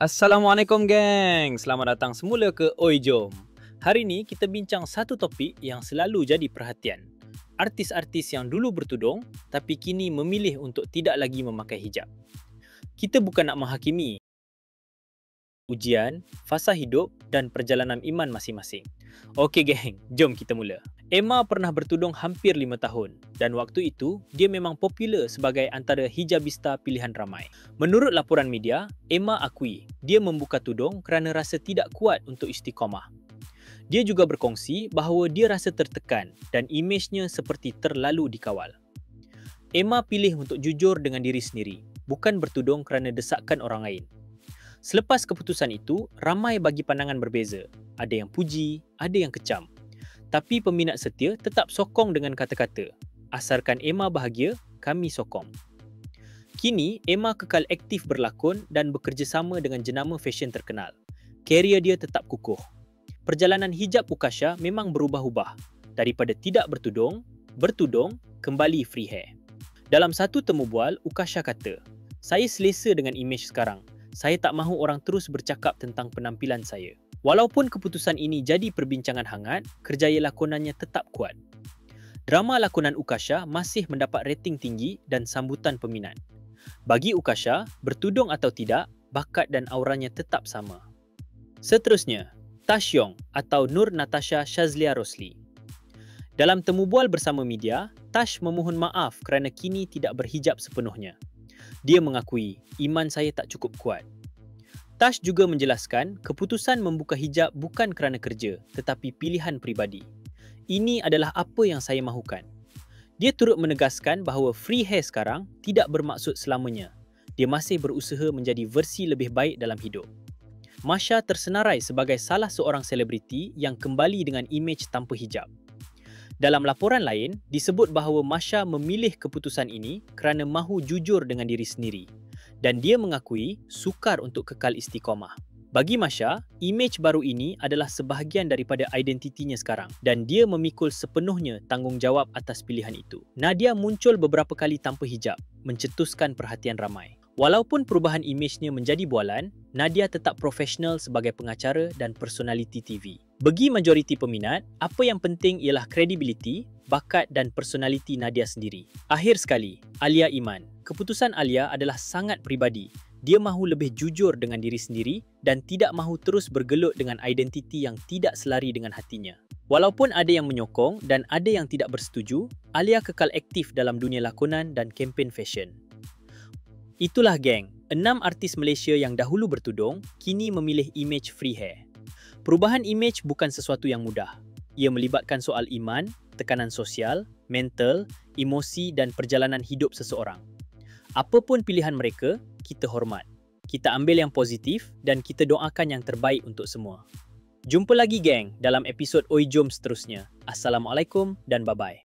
Assalamualaikum geng, selamat datang semula ke Oi Jom. Hari ni kita bincang satu topik yang selalu jadi perhatian. Artis-artis yang dulu bertudung tapi kini memilih untuk tidak lagi memakai hijab. Kita bukan nak menghakimi ujian, fasa hidup dan perjalanan iman masing-masing. Okey geng, jom kita mula. Emma pernah bertudung hampir 5 tahun dan waktu itu dia memang popular sebagai antara hijabista pilihan ramai. Menurut laporan media, Emma akui dia membuka tudung kerana rasa tidak kuat untuk istiqamah. Dia juga berkongsi bahawa dia rasa tertekan dan imejnya seperti terlalu dikawal. Emma pilih untuk jujur dengan diri sendiri, bukan bertudung kerana desakan orang lain. Selepas keputusan itu, ramai bagi pandangan berbeza. Ada yang puji, ada yang kecam. Tapi peminat setia tetap sokong dengan kata-kata, "Asalkan Emma bahagia, kami sokong." Kini, Emma kekal aktif berlakon dan bekerjasama dengan jenama fashion terkenal. Karier dia tetap kukuh. Perjalanan hijab Ukasha memang berubah-ubah. Daripada tidak bertudung, kembali free hair. Dalam satu temu bual, Ukasha kata, "Saya selesa dengan imej sekarang. Saya tak mahu orang terus bercakap tentang penampilan saya." Walaupun keputusan ini jadi perbincangan hangat, kerjaya lakonannya tetap kuat. Drama lakonan Ukasha masih mendapat rating tinggi dan sambutan peminat. Bagi Ukasha, bertudung atau tidak, bakat dan auranya tetap sama. Seterusnya, Tash Yong atau Nur Natasha Shazlia Rosli. Dalam temu bual bersama media, Tash memohon maaf kerana kini tidak berhijab sepenuhnya. Dia mengakui, "Iman saya tak cukup kuat." Tash juga menjelaskan keputusan membuka hijab bukan kerana kerja tetapi pilihan peribadi. "Ini adalah apa yang saya mahukan." Dia turut menegaskan bahawa free hair sekarang tidak bermaksud selamanya. Dia masih berusaha menjadi versi lebih baik dalam hidup. Masha tersenarai sebagai salah seorang selebriti yang kembali dengan imej tanpa hijab. Dalam laporan lain, disebut bahawa Masha memilih keputusan ini kerana mahu jujur dengan diri sendiri dan dia mengakui sukar untuk kekal istiqamah. Bagi Masha, imej baru ini adalah sebahagian daripada identitinya sekarang dan dia memikul sepenuhnya tanggungjawab atas pilihan itu. Nadia muncul beberapa kali tanpa hijab, mencetuskan perhatian ramai. Walaupun perubahan imejnya menjadi bualan, Nadia tetap profesional sebagai pengacara dan personaliti TV. Bagi majoriti peminat, apa yang penting ialah kredibiliti, bakat dan personaliti Nadia sendiri. Akhir sekali, Alia Iman. Keputusan Alia adalah sangat peribadi. Dia mahu lebih jujur dengan diri sendiri dan tidak mahu terus bergelut dengan identiti yang tidak selari dengan hatinya. Walaupun ada yang menyokong dan ada yang tidak bersetuju, Alia kekal aktif dalam dunia lakonan dan kempen fashion. Itulah geng, 6 artis Malaysia yang dahulu bertudung, kini memilih imej free hair. Perubahan imej bukan sesuatu yang mudah. Ia melibatkan soal iman, tekanan sosial, mental, emosi dan perjalanan hidup seseorang. Apapun pilihan mereka, kita hormat. Kita ambil yang positif dan kita doakan yang terbaik untuk semua. Jumpa lagi geng dalam episod Oi Jom seterusnya. Assalamualaikum dan bye-bye.